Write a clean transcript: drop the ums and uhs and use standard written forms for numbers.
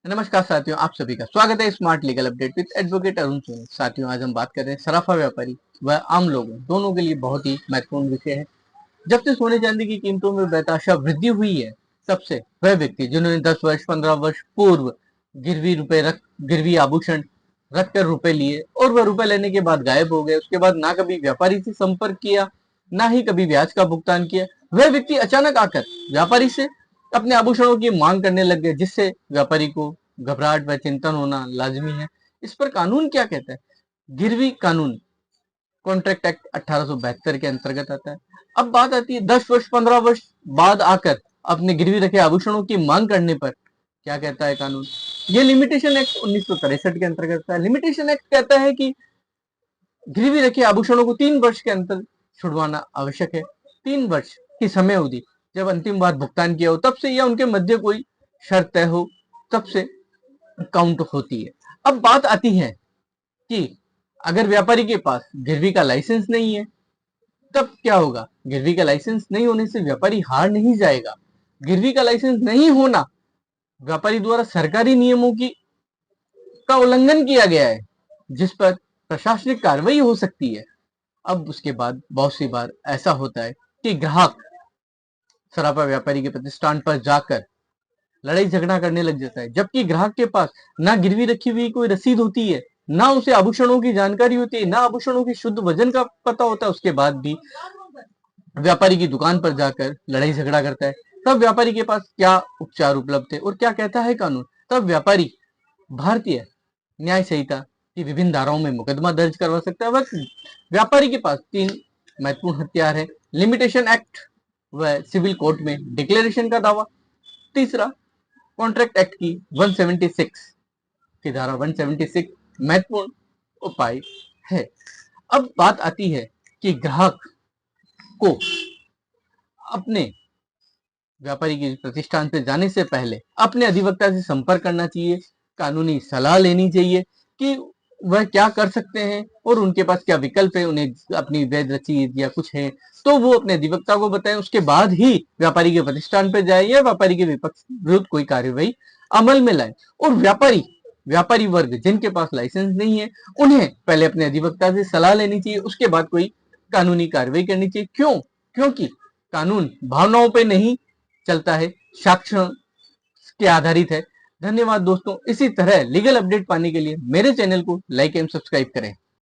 नमस्कार साथियों, आप सभी का स्वागत है smart legal update with advocate Arun Soni. साथियों, आज हम बात कर रहे हैं सराफा व्यापारी व आम लोगों दोनों के लिए बहुत ही महत्वपूर्ण विषय है। जब से सोने चांदी की कीमतों में बेतहाशा वृद्धि हुई है, तब से वह व्यक्ति जिन्होंने 10 वर्ष 15 वर्ष पूर्व गिरवी आभूषण रख कर रुपए लिए और वह रुपए लेने के बाद गायब हो गए, उसके बाद ना कभी व्यापारी से संपर्क किया, ना ही कभी ब्याज का भुगतान किया, वह व्यक्ति अचानक आकर व्यापारी से अपने आभूषणों की मांग करने लग गए, जिससे व्यापारी को घबराहट व चिंतन होना लाजमी है। इस पर कानून क्या कहता है? गिरवी कानून कॉन्ट्रैक्ट एक्ट 1872 के अंतर्गत आता है। अब बात आती है 10 वर्ष 15 वर्ष बाद आकर अपने गिरवी रखे आभूषणों की मांग करने पर क्या कहता है कानून। ये लिमिटेशन एक्ट 1963 के अंतर्गत आता है। लिमिटेशन एक्ट कहता है कि गिरवी रखे आभूषणों को 3 वर्ष के अंतर छुड़वाना आवश्यक है। 3 वर्ष की समय अवधि जब अंतिम बार भुगतान किया हो तब से, या उनके मध्य कोई शर्त तय हो तब से काउंट होती है। अब बात आती है कि अगर व्यापारी के पास गिरवी का लाइसेंस नहीं है तब क्या होगा। गिरवी का लाइसेंस नहीं होने से व्यापारी हार नहीं जाएगा। गिरवी का लाइसेंस नहीं होना व्यापारी द्वारा सरकारी नियमों की का उल्लंघन किया गया है, जिस पर प्रशासनिक कार्रवाई हो सकती है। अब उसके बाद बहुत सी बार ऐसा होता है कि ग्राहक सराफा व्यापारी के प्रतिष्ठान पर जाकर लड़ाई झगड़ा करने लग जाता है, जबकि ग्राहक के पास ना गिरवी रखी हुई कोई रसीद होती है, ना उसे आभूषणों की जानकारी होती है, ना आभूषणों की शुद्ध वजन का पता होता है। उसके बाद भी व्यापारी की दुकान पर जाकर लड़ाई झगड़ा करता है। तब व्यापारी के पास क्या उपचार उपलब्ध है और क्या कहता है कानून? तब व्यापारी भारतीय न्याय संहिता की विभिन्न धाराओं में मुकदमा दर्ज करवा सकता है। वह व्यापारी के पास 3 महत्वपूर्ण हथियार है: लिमिटेशन एक्ट व सिविल कोर्ट में डिक्लेरेशन का दावा। तीसरा, कॉन्ट्रैक्ट एक्ट की 176 की धारा 176 महत्वपूर्ण उपाय है। अब बात आती है कि ग्राहक को अपने व्यापारी के प्रतिष्ठान पे जाने से पहले अपने अधिवक्ता से संपर्क करना चाहिए, कानूनी सलाह लेनी चाहिए कि वह क्या कर सकते हैं और उनके पास क्या विकल्प है। उन्हें अपनी वैध रसीद या कुछ है तो वो अपने अधिवक्ता को बताएं, उसके बाद ही व्यापारी के प्रतिष्ठान पर जाए या व्यापारी के विरुद्ध कोई कार्यवाही अमल में लाए। और व्यापारी वर्ग जिनके पास लाइसेंस नहीं है, उन्हें पहले अपने अधिवक्ता से सलाह लेनी चाहिए, उसके बाद कोई कानूनी कार्रवाई करनी चाहिए। क्यों? क्योंकि कानून भावनाओं पे नहीं चलता है, साक्ष्य के आधारित है। धन्यवाद दोस्तों। इसी तरह लीगल अपडेट पाने के लिए मेरे चैनल को लाइक एंड सब्सक्राइब करें।